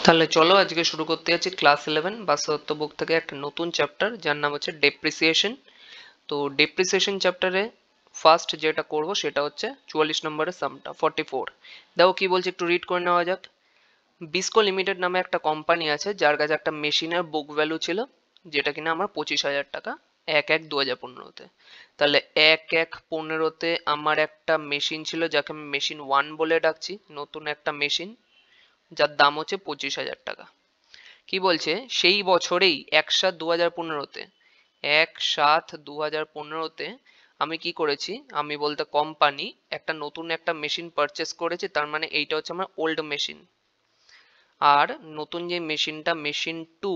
তাহলে চলো আজকে শুরু করতে যাচ্ছি ক্লাস 11 বাস্তবত্ব বুক থেকে একটা নতুন চ্যাপ্টার যার নাম হচ্ছে ডেপ্রিসিয়েশন। তো ডেপ্রিসিয়েশন চ্যাপ্টারে ফার্স্ট যেটা করব সেটা হচ্ছে 44 নম্বরের সামটা 44। দেখো কি বলছে, একটু রিড করে নেওয়া যাক। বিস্কো লিমিটেড নামে একটা কোম্পানি আছে যার কাছে একটা মেশিনের বুক ভ্যালু ছিল, যেটা কিনা আমার 25,000 টাকা 1/1/2015-তে। তাহলে 1/1/15-তে আমার একটা মেশিন ছিল যাকে আমি মেশিন 1 বলে ডাকছি, নতুন একটা মেশিন যার দাম হচ্ছে 25,000 টাকা। কি বলছে, সেই বছরেই 1/7/2015-তে 1/7/2015-তে আমি কি করেছি, আমি বলতে কোম্পানি একটা নতুন একটা মেশিন পারচেস করেছে। তার মানে এইটা হচ্ছে আমার ওল্ড মেশিন, আর নতুন যে মেশিনটা মেশিন 2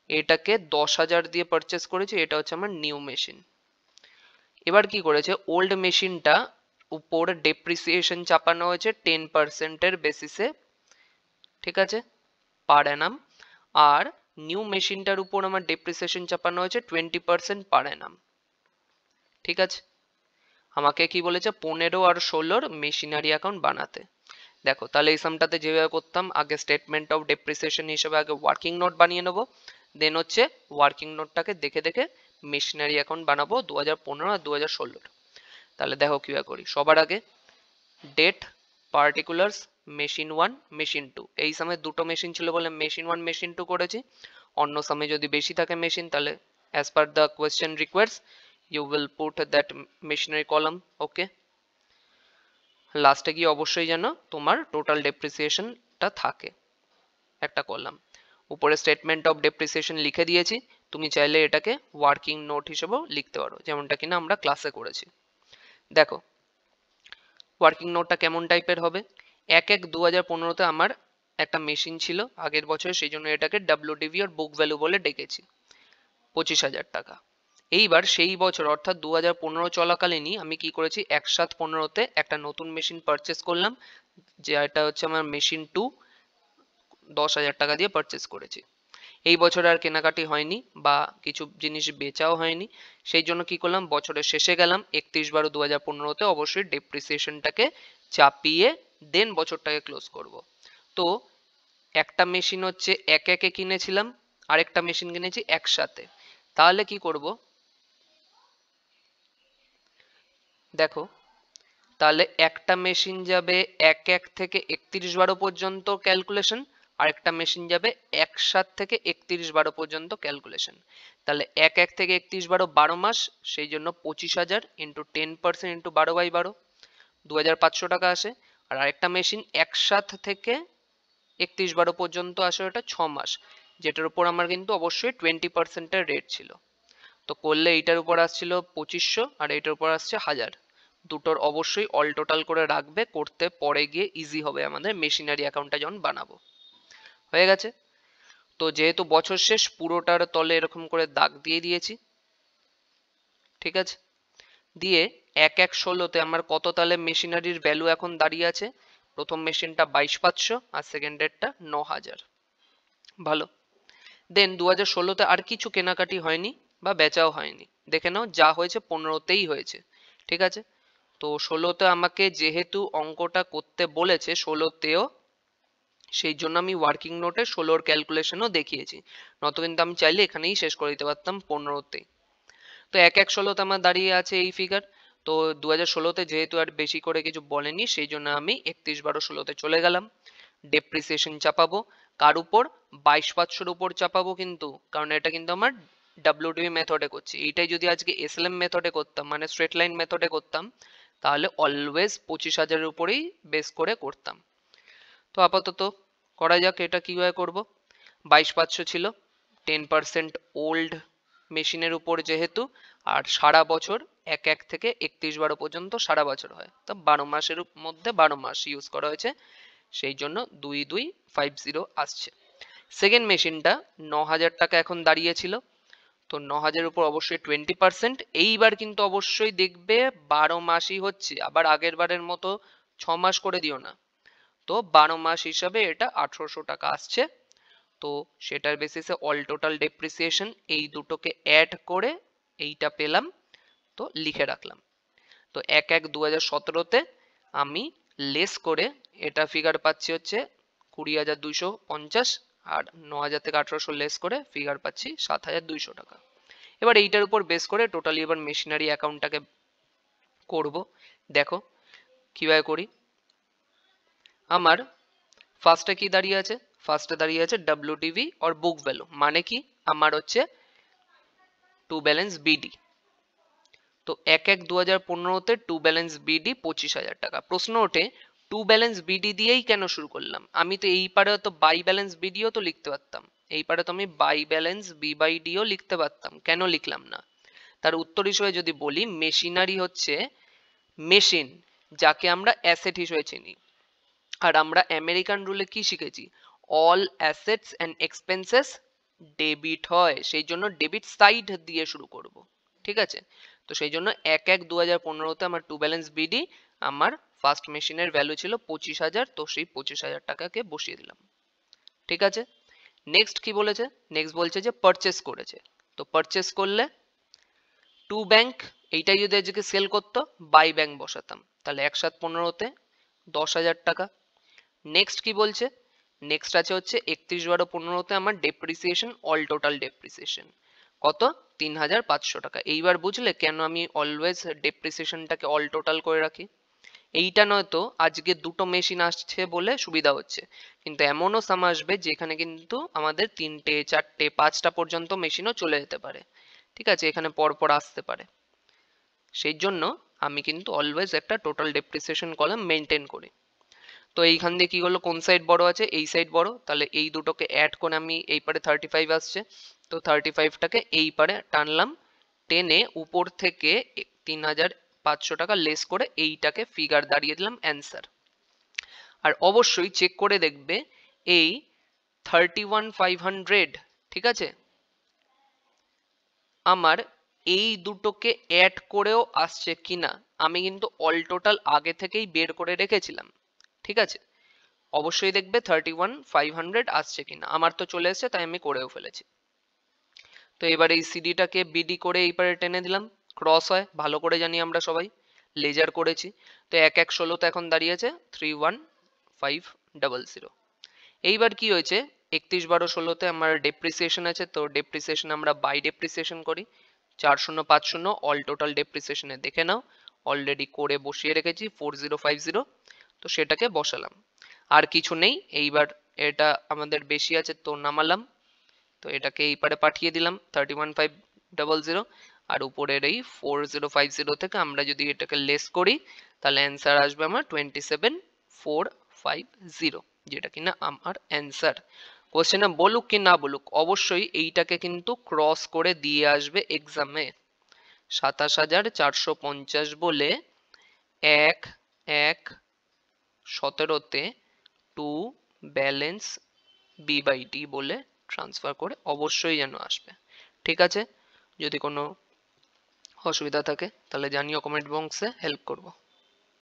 এটাকে 10,000 দিয়ে পারচেস করেছে, এটা হচ্ছে আমার নিউ মেশিন। এবার কি করেছে, ওল্ড মেশিনটা উপর ডেপ্রিসিয়েশন চাপানো হয়েছে 10%-এর বেসিসে, ঠিক আছে, পার অ্যানাম। আর নিউ মেশিনটার উপর আমার ডেপ্রিসিয়েশন চাপানো হয়েছে 20% পার অ্যানাম, ঠিক আছে। আমাকে কি বলেছে, 15 আর 16-র মেশিনারি অ্যাকাউন্ট বানাতে। দেখো তাহলে এই সামটাতে যেভাবে করতাম, আগে স্টেটমেন্ট অফ ডেপ্রিসিয়েশন হিসেবে আগে ওয়ার্কিং নোট বানিয়ে নেবো, দেন হচ্ছে ওয়ার্কিং নোটটাকে দেখে দেখে মেশিনারি অ্যাকাউন্ট বানাবো 2015 আর 2016-র। তাহলে দেখো কিভাবে করি। সবার আগে ডেট, পার্টিকুলার্স, মেশিন 1 মেশিন 2, এই সময় দুটো মেশিন ছিল বলে মেশিন 1 মেশিন 2 করেছি। অন্য সময় যদি বেশি থাকে মেশিন, তাহলে as per the question requires you will put that machinery column, ওকে। লাস্টে গিয়ে অবশ্যই যেন তোমার টোটাল ডেপ্রিসিয়েশনটা থাকে একটা কলাম। উপরে স্টেটমেন্ট অফ ডেপ্রিসিয়েশন লিখে দিয়েছি, তুমি চাইলে এটাকে ওয়ার্কিং নোট হিসেবেও লিখতে পারো, যেমনটা কিনা আমরা ক্লাসে করেছি। দেখো ওয়ার্কিং নোটটা কেমন টাইপের হবে। 1/1/2015-তে আমার একটা মেশিন ছিল আগের বছরে, সেই জন্য এটাকে ডাব্লিউডিভি আর বুক ভ্যালু বলে ডেকেছি, 25,000 টাকা। এইবার সেই বছর অর্থাৎ 2015 চলাকালীনই আমি কি করেছি, 1/7/15-তে একটা নতুন মেশিন পারচেস করলাম, যে এটা হচ্ছে আমার মেশিন 2, 10,000 টাকা দিয়ে পারচেস করেছি। এই বছর আর কেনাকাটি হয়নি বা কিছু জিনিস বেচাও হয়নি, সেই জন্য কি করলাম, বছরের শেষে গেলাম 31/12/2015-তে অবশ্যই ডেপ্রিসিয়েশনটাকে চাপিয়ে দেন বছরটাকে ক্লোজ করব। তো একটা মেশিন হচ্ছে 1/1-এ কিনেছিলাম, আরেকটা মেশিন কিনেছি একসাথে। তাহলে কি করব, দেখো তাহলে একটা মেশিন যাবে 1/1 থেকে 31/12 পর্যন্ত ক্যালকুলেশন, আর একটা মেশিন যাবে 1/7 থেকে 31/12 পর্যন্ত ক্যালকুলেশন। তাহলে 1/1 থেকে 31/12 12 মাস, সেই জন্য 25,000 ইন্টু 10% ইন্টু 12/12 2,500 টাকা আসে। আর আরেকটা মেশিন 1/7 থেকে 31/12 পর্যন্ত আসে, ওটা 6 মাস, যেটার উপর আমার কিন্তু অবশ্যই 20%-এর রেট ছিল। তো করলে এইটার উপর আসছিল 2500 আর এইটার উপর আসছে 1000। দুটোর অবশ্যই অল টোটাল করে রাখবে, করতে পরে গিয়ে ইজি হবে আমাদের মেশিনারি অ্যাকাউন্টটা যখন বানাবো। হয়ে গেছে। তো যেহেতু বছর শেষ, পুরোটার তলে এরকম করে দাগ দিয়ে দিয়েছি, ঠিক আছে। দিয়ে 1/1/16-তে আমার কত তাহলে মেশিনারির ভ্যালু এখন দাঁড়িয়ে আছে, প্রথম মেশিনটা 22,500 আর সেকেন্ডেরটা 9,000। ভালো। দেন 2016-তে আর কিছু কেনাকাটি হয়নি বা বেচাও হয়নি, দেখে নাও যা হয়েছে 15-তেই হয়েছে, ঠিক আছে। তো 16-তে আমাকে যেহেতু অঙ্কটা করতে বলেছে 16-তেও, সেই জন্য আমি ওয়ার্কিং নোটে 16-র ক্যালকুলেশনও দেখিয়েছি, নত কিন্তু আমি চাইলে এখানেই শেষ করে দিতে পারতাম 15-তেই। তো 1/1/16-তে আমার দাঁড়িয়ে আছে এই ফিগার। তো 2016-তে যেহেতু আর বেশি করে কিছু বলেনি, সেই জন্য আমি 31/12/16-তে চলে গেলাম। ডেপ্রিসিয়েশন চাপাবো কার উপর, 22,500-র উপর চাপাবো, কিন্তু কারণ এটা কিন্তু আমার ডাব্লিউডিবি মেথডে করছি। এইটাই যদি আজকে এসএলএম মেথডে করতাম, মানে স্ট্রেট লাইন মেথডে করতাম, তাহলে অলওয়েজ 25,000-এর উপরেই বেস করে করতাম। তো আপাতত করা যাক এটা কিভাবে করব। 22,500 ছিল, 10% ওল্ড মেশিনের উপর যেহেতু, আর সারা বছর 1/1 থেকে 31/12 পর্যন্ত সারা বছর হয়, তো 12 মাসের মধ্যে 12 মাস ইউজ করা হয়েছে, সেই জন্য 2250 আসছে। সেকেন্ড মেশিনটা 9,000 টাকা এখন দাঁড়িয়েছিল, তো 9,000 উপর অবশ্যই 20%। এইবার কিন্তু অবশ্যই দেখবে 12 মাসই হচ্ছে, আবার আগের বারের মতো 6 মাস করে দিও না। তো 12 মাস হিসাবে এটা 1800 টাকা আসছে। তো সেটার বেসিসে অল টোটাল ডেপ্রিসিয়েশন এই দুটোকে অ্যাড করে এইটা পেলাম, তো লিখে রাখলাম। তো 1/1/2017-তে আমি লেস করে এটা ফিগার পাচ্ছি হচ্ছে 20,250 আর 9,000 থেকে 1800 লেস করে ফিগার পাচ্ছি 7,200 টাকা। এবার এইটার উপর বেস করে টোটালি এবার মেশিনারি অ্যাকাউন্টটাকে করব। দেখো কিভাবে করি। আমার ফার্স্টে কি দাঁড়িয়ে আছে, ফার্স্টে দাঁড়িয়ে আছে WDV অর বুক ভ্যালু, মানে কি আমার হচ্ছে টু ব্যালেন্স বিডি। তো 1/1/2015-তে টু ব্যালেন্স বিডি 25,000 টাকা। প্রশ্ন ওঠে টু ব্যালেন্স বিডি দিয়েই কেন শুরু করলাম, আমি তো এই পারে তো বাই ব্যালেন্স বিডিও তো লিখতে পারতাম, এই পারে তো আমি বাই ব্যালেন্স বি বাই ডিও লিখতে পারতাম, কেন লিখলাম না? তার উত্তর হিসেবে যদি বলি, মেশিনারি হচ্ছে মেশিন, যাকে আমরা অ্যাসেট হিসেবে চিনি। আর আমরা আমেরিকান রুলে কি শিখেছি, all assets and expenses debit হয়, সেই জন্য ডেবিট সাইড দিয়ে শুরু করব। ঠিক আছে, তো সেই জন্য 1/1/2015-তে আমার টু ব্যালেন্স বিডি, আমার ফার্স্ট মেশিনের ভ্যালু ছিল 25,000, তো সেই 25,000 টাকাকে বসিয়ে দিলাম। ঠিক আছে, নেক্সট কি বলেছে, নেক্সট বলছে যে পারচেস করেছে। তো পারচেস করলে টু ব্যাংক, এইটাই যদি আজকে সেল করতো বাই ব্যাংক বসাতাম, তাহলে 1/7/15-তে 10,000 টাকা। নেক্সট কি বলছে, নেক্সট আছে হচ্ছে 31/12/15-তে আমার ডেপ্রিসিয়েশন, অল টোটাল ডেপ্রিসিয়েশন কত, 3,500 টাকা। এইবার বুঝলে কেন আমি অলওয়েজ ডেপ্রিসিয়েশনটাকে অল টোটাল করে রাখি। এইটা নয়তো আজকে দুটো মেশিন আসছে বলে সুবিধা হচ্ছে, কিন্তু এমনও সাম আসবে যেখানে কিন্তু আমাদের 3টে 4টে 5টা পর্যন্ত মেশিনও চলে যেতে পারে। ঠিক আছে, এখানে পরপর আসতে পারে, সেই জন্য আমি কিন্তু অলওয়েজ একটা টোটাল ডেপ্রিসিয়েশন কলাম মেনটেন করি। তো এইখান দিয়ে কি হলো, কোন সাইড বড় আছে, এই সাইড বড়, তাহলে এই দুটোকে অ্যাড করে আমি এই পারে 35 আসছে, তো 35টাকে এই পারে টানলাম, টেনে উপর থেকে 3,500 টাকা লেস করে এইটাকে ফিগার দাঁড়িয়ে দিলাম অ্যান্সার। আর অবশ্যই চেক করে দেখবে এই 31,500, ঠিক আছে, আমার এই দুটোকে অ্যাড করেও আসছে কিনা, আমি কিন্তু অল টোটাল আগে থেকেই বের করে রেখেছিলাম। ঠিক আছে, অবশ্যই দেখবে 31,500 আসছে কিনা, আমার তো চলে এসেছে তাই আমি করেও ফেলেছি। তো এবার এই সিডিটাকে বিডি করে এই পারে টেনে দিলাম, ক্রস হয় ভালো করে জানি আমরা সবাই, লেজার করেছি। তো 1/1/16 এখন দাঁড়িয়েছে 31,500। এইবার কি হয়েছে, 31/12/16-তে আমার ডেপ্রিসিয়েশন আছে, তো ডেপ্রিসিয়েশন আমরা বাই ডেপ্রিসিয়েশন করি, 4050 অল টোটাল ডেপ্রিসিয়েশনে দেখে নাও, অলরেডি করে বসিয়ে রেখেছি 4050, তো সেটাকে বসালাম। আর কিছু নেই, এইবার এটা আমাদের বেশি আছে তো নামালাম, তো এটাকে এই পারে পাঠিয়ে দিলাম 31,500, আর উপরের এই 4050 থেকে আমরা যদি এটাকে লেস করি তাহলে অ্যান্সার আসবে আমার 27,450, যেটা কিনা আমার অ্যান্সার। কোশ্চেনে বলুক কি না বলুক, অবশ্যই এইটাকে কিন্তু ক্রস করে দিয়ে আসবে এক্সামে। 27,450 বলে 1/1/17-তে to balance B by D বলে ট্রান্সফার করে অবশ্যই যেন আসবে। ঠিক আছে, যদি কোনো অসুবিধা থাকে তাহলে জানিও, কমেন্ট বক্সে হেল্প করবো।